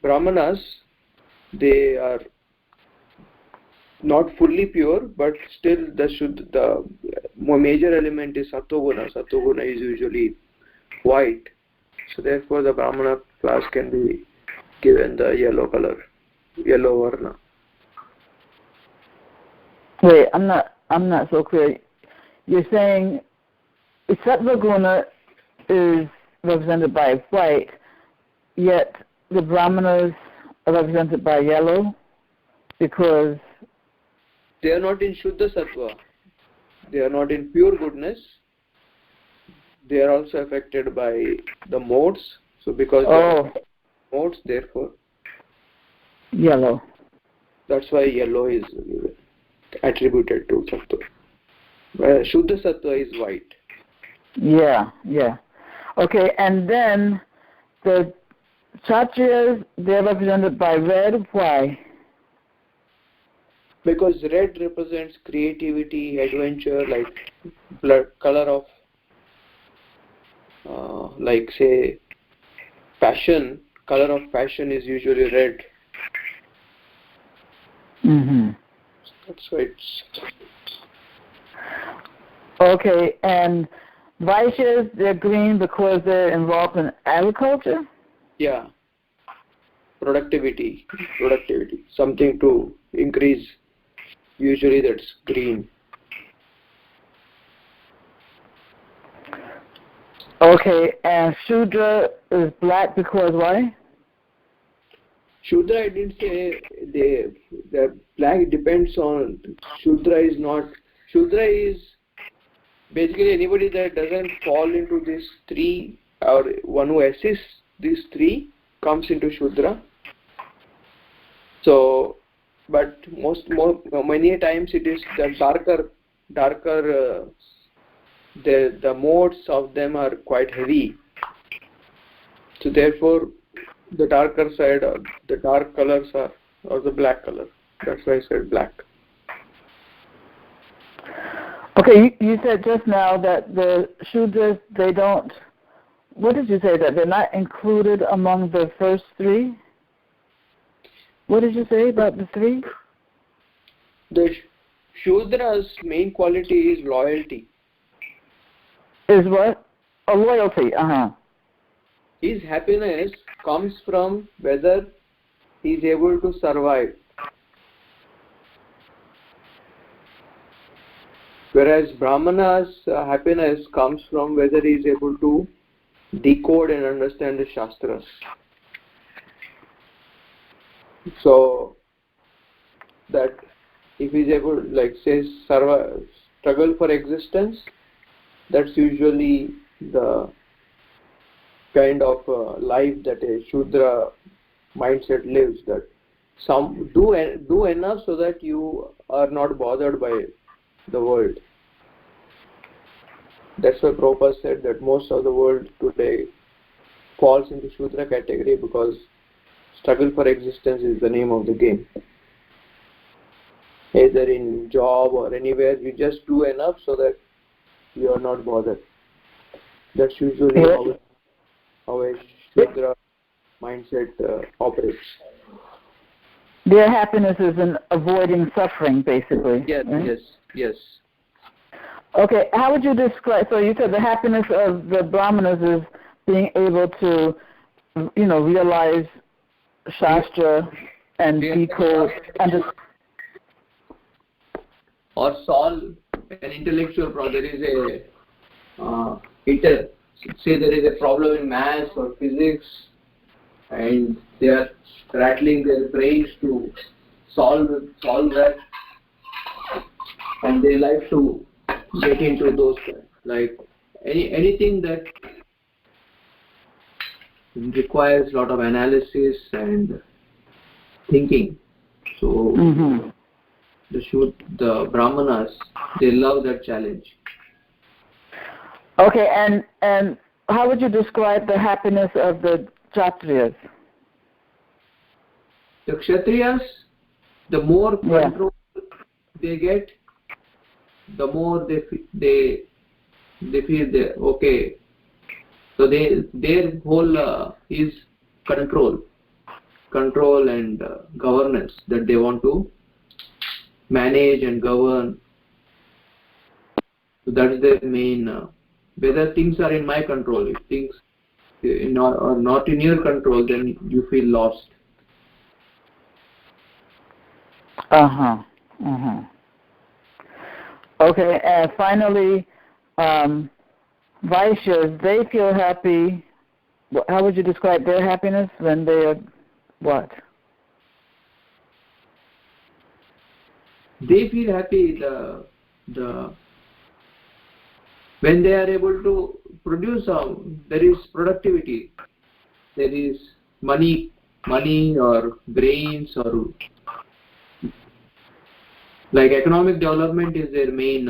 Brahmanas, they are not fully pure, but still the major element is Sattva-guna. Sattva-guna is usually white, so therefore the Brahmana class can be given the yellow color, yellow varna. Wait, I'm not so clear. You're saying Sattva-guna is represented by white, yet the Brahmanas are represented by yellow because they are not in Shuddha Sattva. They are not in pure goodness. They are also affected by the modes. So because they are modes, therefore yellow. That's why yellow is attributed to Sattva. Shuddha Sattva is white. Yeah. Okay, and then the Kshatriyas, they're represented by red. Why? Because red represents creativity, adventure, like color of, like say, passion. Color of passion is usually red. Mm-hmm. That's why it's... Okay, and Vaishyas, they're green because they're involved in agriculture? Yeah. Productivity. Something to increase. Usually that's green. Okay, and Shudra is black because why? Shudra, I didn't say the black depends on... Shudra is basically anybody that doesn't fall into these three, or one who assists these three comes into Shudra. So, but many times it is the darker the modes of them are quite heavy. So therefore, the darker side, the dark colors are, or the black color. That's why I said black. Okay, you said just now that the Shudras, they don't, what did you say, that they're not included among the first three? What did you say about the three? The Shudra's main quality is loyalty. Is what? Oh, loyalty, His happiness comes from whether he is able to survive. Whereas Brahmana's happiness comes from whether he is able to decode and understand the Shastras. So, that if he is able, like say, struggle for existence, that's usually the kind of life that a Shudra mindset lives, that some do enough so that you are not bothered by the world. That's why Prabhupada said that most of the world today falls into Shudra category because struggle for existence is the name of the game. Either in job or anywhere, you just do enough so that you are not bothered. That's usually how a Shudra mindset operates. Their happiness is in avoiding suffering, basically. Yes, right? yes. Okay, how would you describe, so you said the happiness of the Brahmanas is being able to, realize Shastra and decode, or solve an intellectual problem. There is say there is a problem in maths or physics, and they are rattling their brains to solve that, and they like to get into those, like anything that requires a lot of analysis and thinking. So the Brahmanas, they love that challenge. Okay, and how would you describe the happiness of the Kshatriyas? The Kshatriyas, the more control they get, the more they feel they okay. So their whole is control and governance, that they want to manage and govern. So that is their main. Whether things are in my control, if things are not in your control, then you feel lost. Okay, and finally, Vaishyas, they feel happy. How would you describe their happiness when they are what? They feel happy when they are able to produce. There is productivity. There is money or brains, or like economic development is their main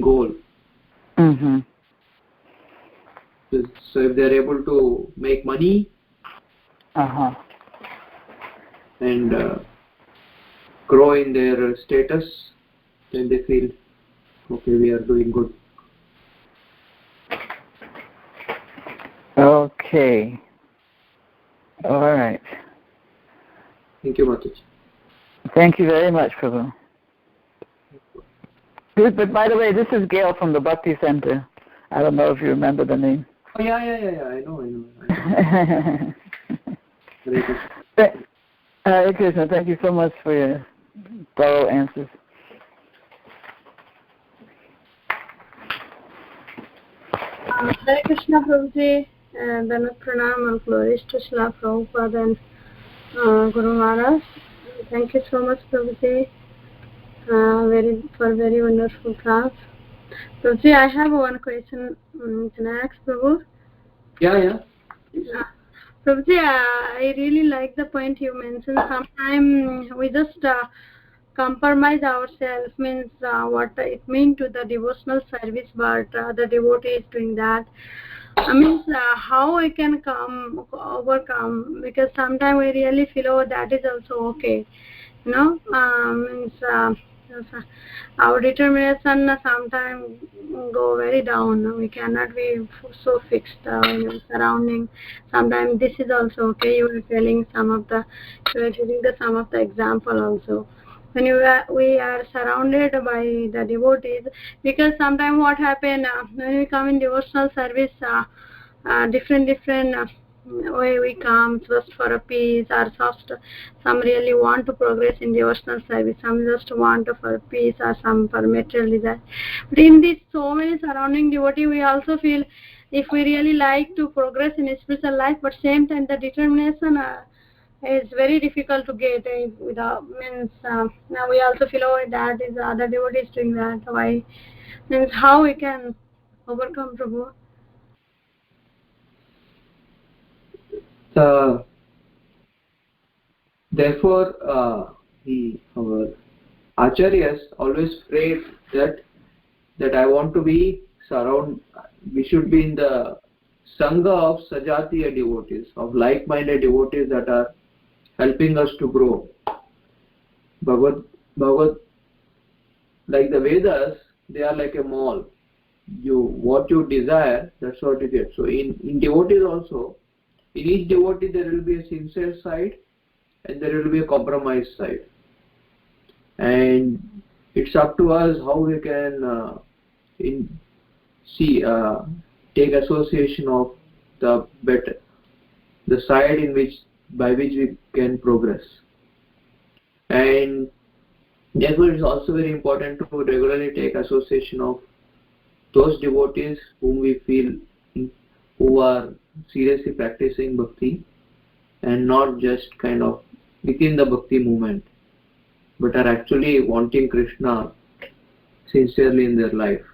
goal. So if they are able to make money and grow in their status, then they feel okay, we are doing good. Okay. All right. Thank you, Mataji. Thank you very much, Prabhu. But by the way, this is Gail from the Bhakti Center. I don't know if you remember the name. Oh, yeah. I know. Hare Krishna. Thank you so much for your thorough answers. Hare Krishna Prabhuji, Danat Pranam and glories to Srila Prabhupada and Guru Maharaj. Thank you so much, Prabhuji, for very wonderful class. Prabhuji, I have one question. Can I ask Prabhu? Yeah. Prabhuji, I really like the point you mentioned. Sometimes we just compromise ourselves, means what it means to the devotional service, but the devotee is doing that. Means how we can overcome, because sometimes we really feel that is also okay. Means our determination sometimes go very down. We cannot be so fixed in surrounding. Sometimes this is also okay. You are telling some of the example also. When we are surrounded by the devotees, because sometimes what happen when we come in devotional service, different way we come just for a peace, or some really want to progress in devotional service, some just want for peace, or some for material desire. But in this so many surrounding devotee, we also feel if we really like to progress in spiritual life, but same time the determination is very difficult to get. Means now we also feel that is other devotees doing that. Why? Means how we can overcome, Prabhu? Therefore, our acharyas always prayed that I want to be we should be in the Sangha of Sajatiya devotees, of like-minded devotees that are helping us to grow. Bhagavad, like the Vedas, they are like a mall. What you desire, that's what you get. So in devotees also, in each devotee there will be a sincere side and there will be a compromise side. And it's up to us how we can take association of the better, the side by which we can progress. And therefore it's also very important to regularly take association of those devotees whom we feel who are seriously practicing bhakti and not just kind of within the bhakti movement, but are actually wanting Krishna sincerely in their life.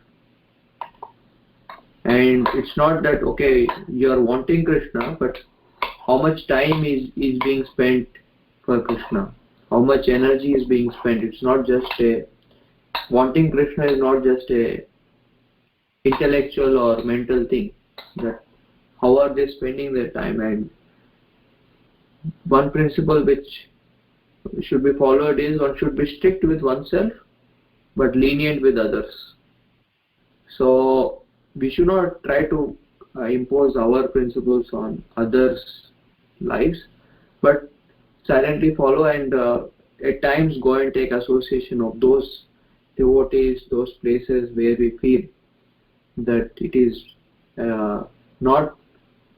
And it's not that, okay, you are wanting Krishna, but how much time is being spent for Krishna? How much energy is being spent? It's not just wanting Krishna is not just a intellectual or mental thing. That how are they spending their time? And one principle which should be followed is one should be strict with oneself but lenient with others. So we should not try to impose our principles on others' lives, but silently follow and at times go and take association of those devotees, those places where we feel that it is not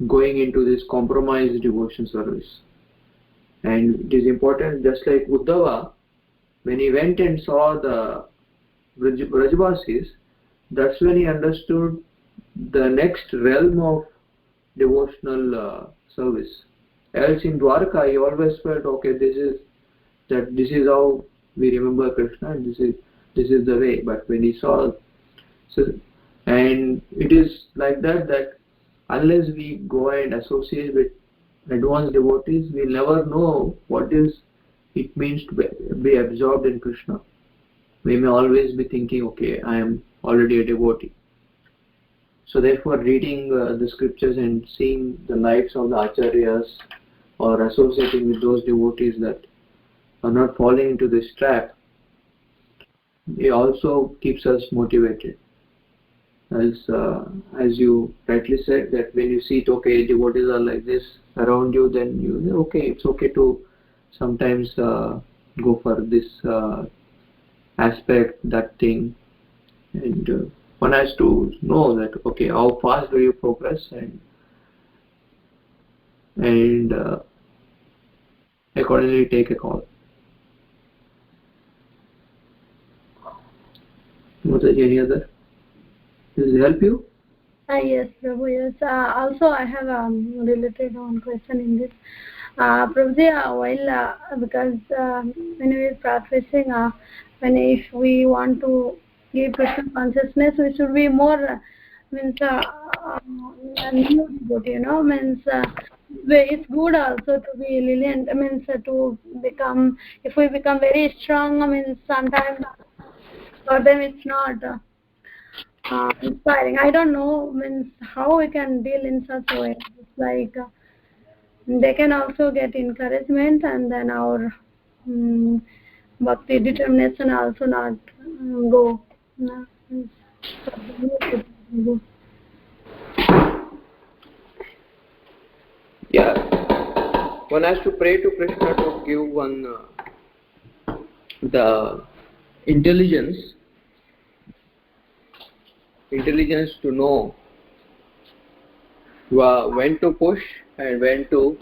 going into this compromised devotion service. And it is important, just like Uddhava, when he went and saw the Brajavasis, that's when he understood the next realm of devotional service. Else in Dwarka, he always felt, okay, this is how we remember Krishna, and this is the way. But when he saw, and it is like that unless we go and associate with advanced devotees, we never know what it means to be absorbed in Krishna. We may always be thinking, okay, I am already a devotee. So therefore, reading the scriptures and seeing the lives of the acharyas or associating with those devotees that are not falling into this trap, it also keeps us motivated. As you rightly said, that when you see, okay, devotees are like this around you, then you say, okay, it's okay to sometimes go for this aspect, that thing, and one has to know that, okay, how fast do you progress, and accordingly take a call. Was there any other? Does it help you? Yes, Prabhu, yes. Also, I have related one question in this. Prabhuji, while because when we are practicing, if we want to give Krishna consciousness, we should be more new devotee, means it's good also to be lenient, means to become, if we become very strong, means sometimes for them it's not inspiring. I don't know, means how we can deal in such a way. It's like they can also get encouragement, and then our bhakti determination also not go. Yeah, one has to pray to Krishna to give one the intelligence to know when to push and when to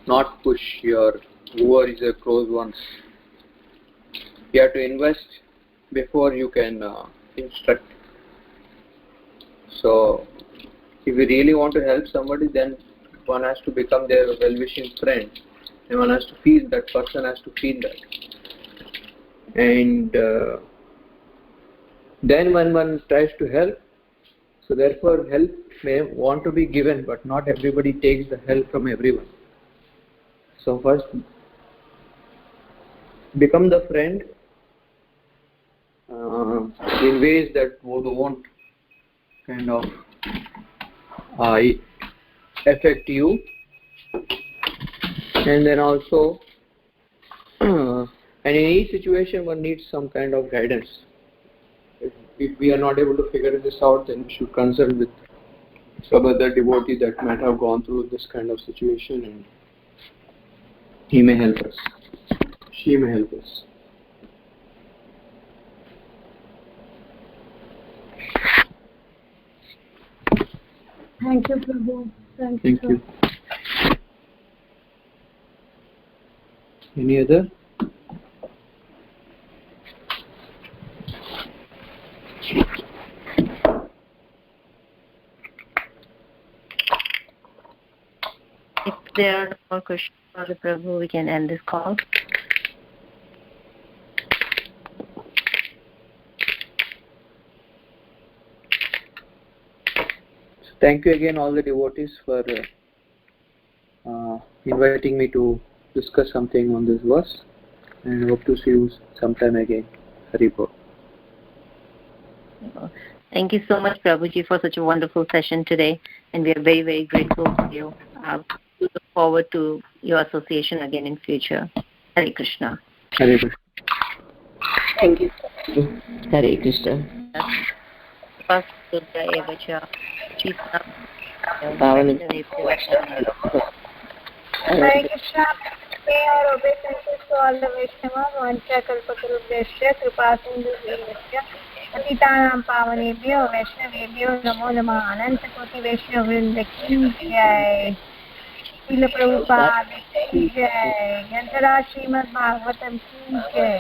not push whoever is a close one. You have to invest before you can instruct. So if you really want to help somebody, then one has to become their well-wishing friend, and one has to feel, that person has to feel that. And then when one tries to help, so therefore help may want to be given, but not everybody takes the help from everyone. So first become the friend in ways that won't kind of affect you, and then also and in each situation one needs some kind of guidance. If we are not able to figure this out, then we should consult with some other devotee that might have gone through this kind of situation, and he may help us, she may help us. Thank you, Prabhu. Thank you. Any other? If there are no more questions for the Prabhu, we can end this call. Thank you again, all the devotees, for inviting me to discuss something on this verse, and hope to see you sometime again. Haribol. Thank you so much, Prabhuji, for such a wonderful session today, and we are very, very grateful for you. We look forward to your association again in future. Hare Krishna. Hare Krishna. Thank you. Hare Krishna. Hare Krishna. May our obeisances to all the Vaishnavas, Vancha Kalpatarubhyasya, Kripa Sindhubhyasya, Patitanam Pavanebhyo, Vaishnavebhyo, Namo Namah, Ananta Koti Vaishnavvrinda ki Jai. Srila Prabhupada ki Jai. Grantharaj Srimad Bhagavatam ki Jai.